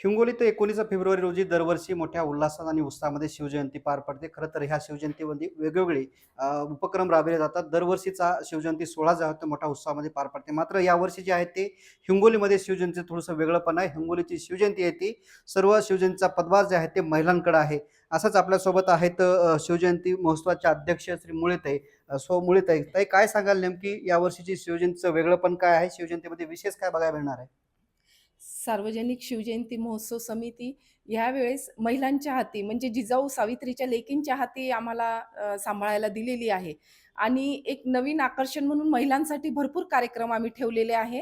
हिंगोलीत 19 फेब्रुवारी रोजी दरवर्षी मोठ्या उल्हासात आणि उत्साहामध्ये शिवजयंती पार पडते. खरं तर ह्या शिवजयंतीमध्ये वेगवेगळे उपक्रम राबवले जातात. दरवर्षीचा शिवजयंती सोहळा जो आहे तो मोठ्या उत्साहामध्ये पार पडते. मात्र यावर्षी जे आहे ते हिंगोलीमध्ये शिवजयंतीचं थोडंसं वेगळंपण आहे. हिंगोलीची शिवजयंती आहे ती सर्व शिवजयंतीचा पदभार जे आहे ते महिलांकडे आहे. असंच आपल्यासोबत आहेत शिवजयंती महोत्सवाचे अध्यक्ष श्री मुळेताई. सो मुळेताई, ताई काय सांगाल नेमकी यावर्षीची शिवजयंतीचं वेगळंपण काय आहे? शिवजयंतीमध्ये विशेष काय बघायला मिळणार आहे? सार्वजनिक शिवजयंती महोत्सव समिती यावेळेस महिलांच्या हाती म्हणजे जिजाऊ सावित्रीच्या लेकींच्या हाती आम्हाला सांभाळायला दिलेली आहे आणि एक नवीन आकर्षण म्हणून महिलांसाठी भरपूर कार्यक्रम आम्ही ठेवलेले आहे.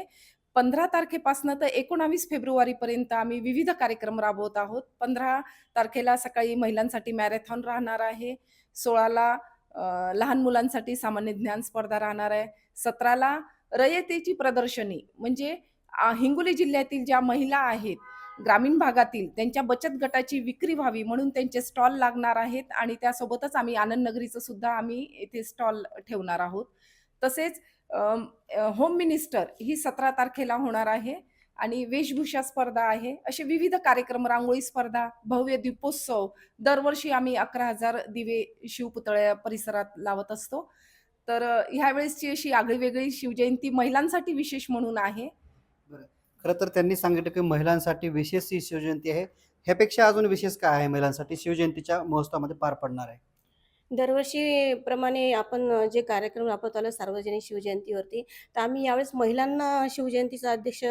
15 तारखेपासून तर 19 फेब्रुवारीपर्यंत आम्ही विविध कार्यक्रम राबवत आहोत. 15 तारखेला सकाळी महिलांसाठी मॅरेथॉन राहणार आहे. 16ला लहान मुलांसाठी सामान्य ज्ञान स्पर्धा राहणार आहे. 17ला रयतेची प्रदर्शनी म्हणजे हिंगोली जिल्ह्यातील ज्या महिला आहेत ग्रामीण भागातील त्यांच्या बचत गटाची विक्री व्हावी म्हणून त्यांचे स्टॉल लागणार आहेत आणि त्यासोबतच आम्ही आनंद नगरीचं सुद्धा आम्ही येथे स्टॉल ठेवणार आहोत. तसेच होम मिनिस्टर ही 17 तारखेला होणार आहे आणि वेशभूषा स्पर्धा आहे. असे विविध कार्यक्रम, रांगोळी स्पर्धा, भव्य दीपोत्सव दरवर्षी आम्ही 11,000 दिवे शिवपुतळ्या परिसरात लावत असतो. तर ह्यावेळेसची अशी आगळीवेगळी शिवजयंती महिलांसाठी विशेष म्हणून आहे. बरं. खरं तर त्यांनी सांगितलं की महिलांसाठी विशेष ही शिवजयंती आहे. ह्यापेक्षा अजून विशेष काय आहे महिलांसाठी शिवजयंतीच्या महोत्सवामध्ये पार पडणार आहे? दरवर्षीप्रमाणे आपण जे कार्यक्रम राबवत आलो सार्वजनिक शिवजयंतीवरती, तर आम्ही यावेळेस महिलांना शिवजयंतीचा अध्यक्ष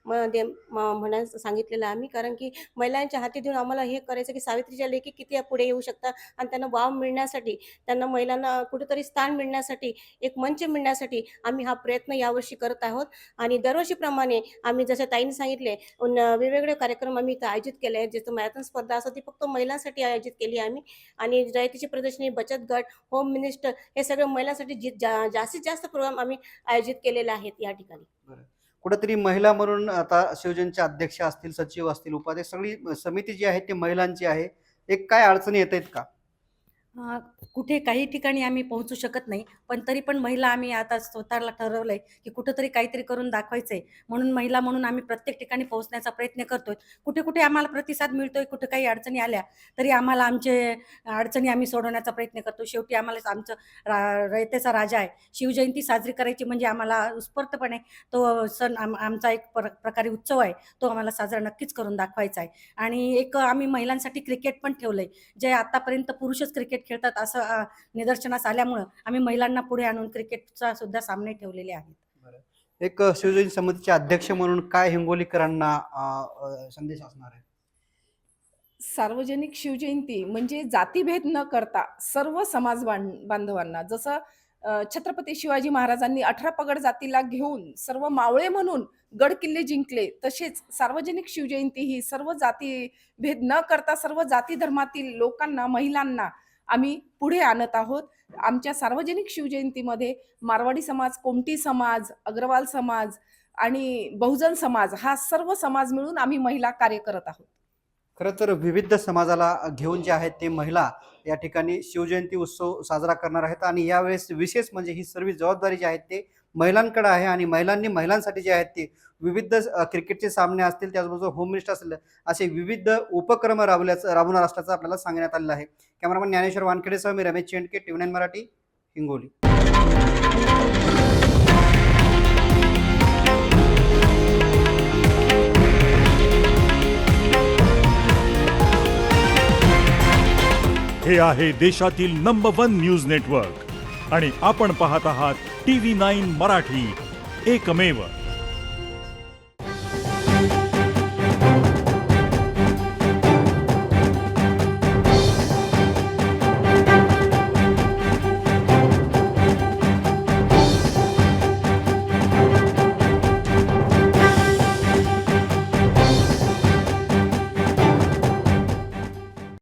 म्हणायला सांगितलेलं आहे आम्ही. कारण की महिलांच्या हाती देऊन आम्हाला हे करायचं की सावित्रीच्या लेकी किती पुढे येऊ शकतात आणि त्यांना वाव मिळण्यासाठी, त्यांना महिलांना कुठेतरी स्थान मिळण्यासाठी, एक मंच मिळण्यासाठी आम्ही हा प्रयत्न यावर्षी करत आहोत. आणि दरवर्षीप्रमाणे आम्ही जसं ताईंनी सांगितले वेगवेगळे कार्यक्रम आम्ही इथं आयोजित केले आहेत. जसं मॅरेथॉन स्पर्धा असं ती फक्त महिलांसाठी आयोजित केली आहे आम्ही. आणि रयतेची प्रदर्शनी, बचत गट, होम मिनिस्टर हे सगळं महिलांसाठी जास्तीत जास्त प्रोग्राम आम्ही आयोजित केलेले आहेत या ठिकाणी. बरं. कुठेतरी महिला म्हणून आता शिवजयंतीचे अध्यक्ष असतील, सचिव असतील, उपाध्यक्ष सगळी समिती जी आहे ती महिलांची आहे. एक काय अडचणी येत आहेत का? अ, कुठे काही ठिकाणी आम्ही पोहोचू शकत नाही, पण तरी पण महिला आम्ही आता स्वतःला ठरवलंय, की कुठेतरी काहीतरी करून दाखवायचंय. म्हणून महिला म्हणून आम्ही प्रत्येक ठिकाणी पोहोचण्याचा प्रयत्न करतोय. कुठे-कुठे आम्हाला प्रतिसाद मिळतोय, कुठे काही अडचणी आल्या, तरी आम्हाला आमचे अडचणी आम्ही सोडवण्याचा प्रयत्न करतो. शेवटी आम्हाला आमचं रयतेचा राजा आहे. शिवजयंती साजरी करायची म्हणजे आम्हाला उत्स्फूर्तपणे तो सण आमचा एक प्रकारे उत्सव आहे. तो आम्हाला साजरा नक्कीच करून दाखवायचा आहे. आणि एक आम्ही महिलांसाठी क्रिकेट पण ठेवलंय, जे आतापर्यंत पुरुषच क्रिकेट खेळतात असं निदर्शनास आल्यामुळं आम्ही महिलांना पुढे आणून क्रिकेटचा सुद्धा सामने ठेवलेले आहेत. बरं. एक शिवजयंती समितीचे अध्यक्ष म्हणून काय हिंगोलीकरांना संदेश असणार आहे? सार्वजनिक शिवजयंती म्हणजे जातीभेद न करता सर्व समाज बांधवांना जसं छत्रपती शिवाजी महाराजांनी 18 पगड जातीला घेऊन सर्व मावळे म्हणून गड किल्ले जिंकले, तसेच सार्वजनिक शिवजयंती ही सर्व जाती भेद न करता सर्व जाती धर्मातील लोकांना, महिलांना आम्ही पुढे आणत आहोत. आमच्या सार्वजनिक शिवजयंतीमध्ये मारवाडी समाज, कोमटी समाज, अग्रवाल समाज आणि बहुजन समाज हा सर्व समाज मिळून आम्ही महिला कार्य करत आहोत. खरं तर विविध समाजाला घेऊन जे आहेत ते महिला या ठिकाणी शिवजयंती उत्सव साजरा करणार आहेत आणि यावेळेस विशेष म्हणजे ही सर्व जबाबदारी जी आहे ते महिलांकडे आहे आणि महिलांनी महिलांसाठी जे आहेत ते विविध क्रिकेटचे सामने असतील, त्याचबरोबर होम मिनिस्टर असेल, असे विविध उपक्रम राबवणार असल्याचं आपल्याला सांगण्यात आलेलं आहे. कॅमेरामन ज्ञानेश्वर वानखेडेसह मी रमेश चेंडके, TV9 मराठी, हिंगोली. हे आहे देशातील नंबर 1 न्यूज नेटवर्क आणि आपण पाहत आहात TV9 मराठी, एकमेव.